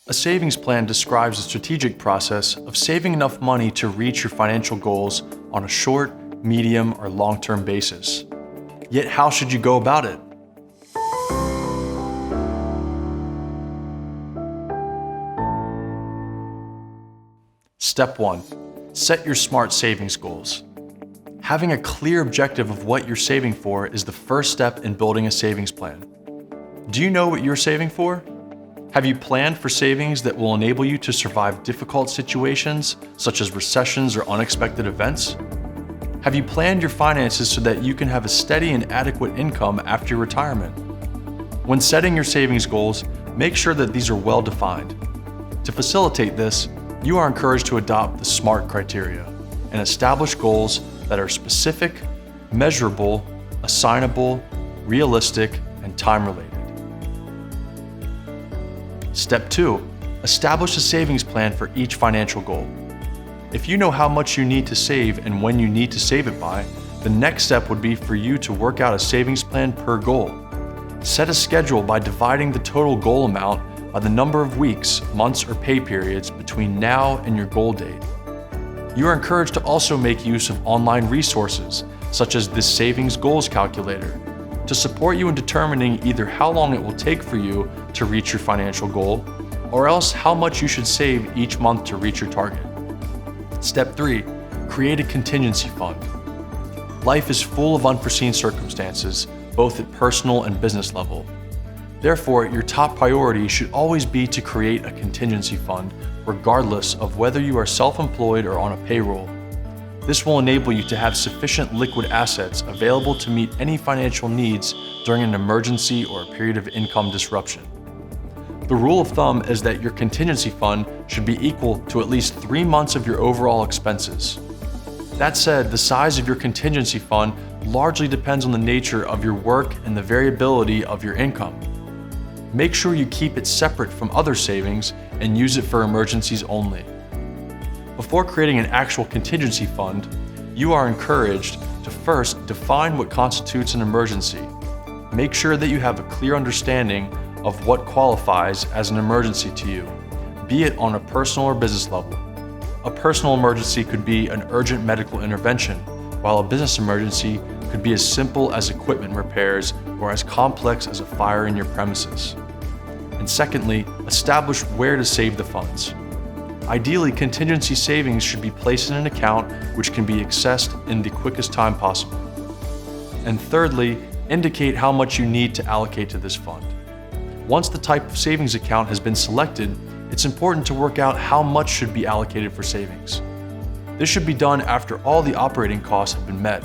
A savings plan describes the strategic process of saving enough money to reach your financial goals on a short, medium, or long-term basis. Yet how should you go about it? Step 1. Set your SMART savings goals. Having a clear objective of what you're saving for is the first step in building a savings plan. Do you know what you're saving for? Have you planned for savings that will enable you to survive difficult situations, such as recessions or unexpected events? Have you planned your finances so that you can have a steady and adequate income after your retirement? When setting your savings goals, make sure that these are well defined. To facilitate this, you are encouraged to adopt the SMART criteria and establish goals that are specific, measurable, assignable, realistic, and time-related. Step 2. Establish a savings plan for each financial goal. If you know how much you need to save and when you need to save it by, the next step would be for you to work out a savings plan per goal. Set a schedule by dividing the total goal amount by the number of weeks, months, or pay periods between now and your goal date. You are encouraged to also make use of online resources, such as this Savings Goals Calculator, to support you in determining either how long it will take for you to reach your financial goal, or else how much you should save each month to reach your target. Step 3. Create a contingency fund. Life is full of unforeseen circumstances, both at personal and business level. Therefore, your top priority should always be to create a contingency fund, regardless of whether you are self-employed or on a payroll. This will enable you to have sufficient liquid assets available to meet any financial needs during an emergency or a period of income disruption. The rule of thumb is that your contingency fund should be equal to at least 3 months of your overall expenses. That said, the size of your contingency fund largely depends on the nature of your work and the variability of your income. Make sure you keep it separate from other savings and use it for emergencies only. Before creating an actual contingency fund, you are encouraged to first define what constitutes an emergency. Make sure that you have a clear understanding of what qualifies as an emergency to you, be it on a personal or business level. A personal emergency could be an urgent medical intervention, while a business emergency could be as simple as equipment repairs or as complex as a fire in your premises. And secondly, establish where to save the funds. Ideally, contingency savings should be placed in an account which can be accessed in the quickest time possible. And thirdly, indicate how much you need to allocate to this fund. Once the type of savings account has been selected, it's important to work out how much should be allocated for savings. This should be done after all the operating costs have been met,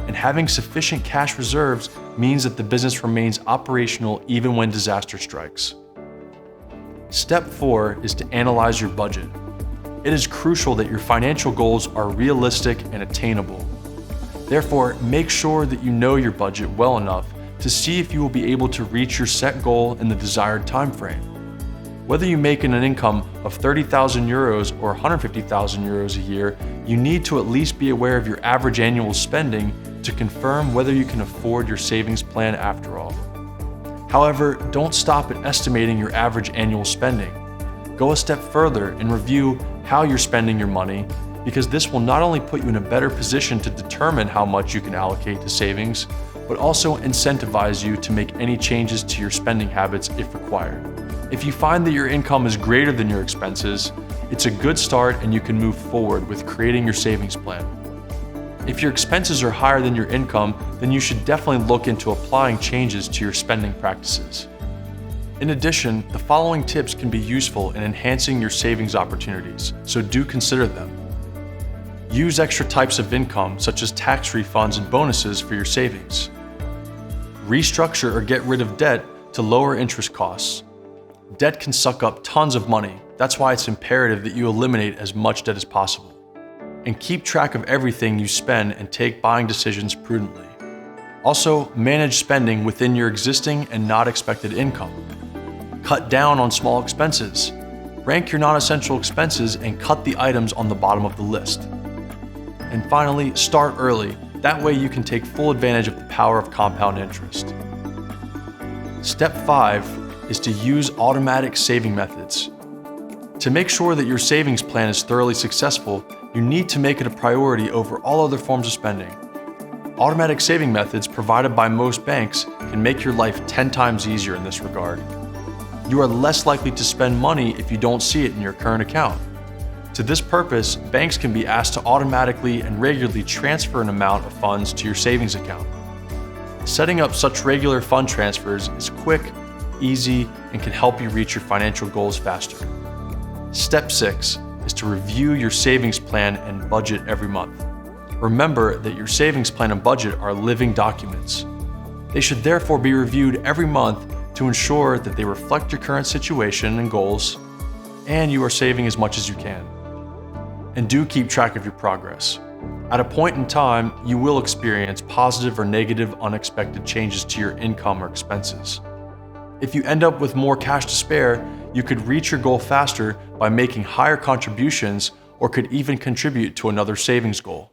and having sufficient cash reserves means that the business remains operational even when disaster strikes. Step 4 is to analyze your budget. It is crucial that your financial goals are realistic and attainable. Therefore, make sure that you know your budget well enough to see if you will be able to reach your set goal in the desired time frame. Whether you make an income of 30,000 euros or 150,000 euros a year, you need to at least be aware of your average annual spending to confirm whether you can afford your savings plan after all. However, don't stop at estimating your average annual spending. Go a step further and review how you're spending your money, because this will not only put you in a better position to determine how much you can allocate to savings, but also incentivize you to make any changes to your spending habits if required. If you find that your income is greater than your expenses, it's a good start and you can move forward with creating your savings plan. If your expenses are higher than your income, then you should definitely look into applying changes to your spending practices. In addition, the following tips can be useful in enhancing your savings opportunities, so do consider them. Use extra types of income, such as tax refunds and bonuses, for your savings. Restructure or get rid of debt to lower interest costs. Debt can suck up tons of money. That's why it's imperative that you eliminate as much debt as possible. And keep track of everything you spend and take buying decisions prudently. Also, manage spending within your existing and not expected income. Cut down on small expenses. Rank your non-essential expenses and cut the items on the bottom of the list. And finally, start early. That way you can take full advantage of the power of compound interest. Step 5 is to use automatic saving methods. To make sure that your savings plan is thoroughly successful, you need to make it a priority over all other forms of spending. Automatic saving methods provided by most banks can make your life 10 times easier in this regard. You are less likely to spend money if you don't see it in your current account. To this purpose, banks can be asked to automatically and regularly transfer an amount of funds to your savings account. Setting up such regular fund transfers is quick, easy, and can help you reach your financial goals faster. Step 6 is to review your savings plan and budget every month. Remember that your savings plan and budget are living documents. They should therefore be reviewed every month to ensure that they reflect your current situation and goals, and you are saving as much as you can. And do keep track of your progress. At a point in time, you will experience positive or negative unexpected changes to your income or expenses. If you end up with more cash to spare, you could reach your goal faster by making higher contributions or could even contribute to another savings goal.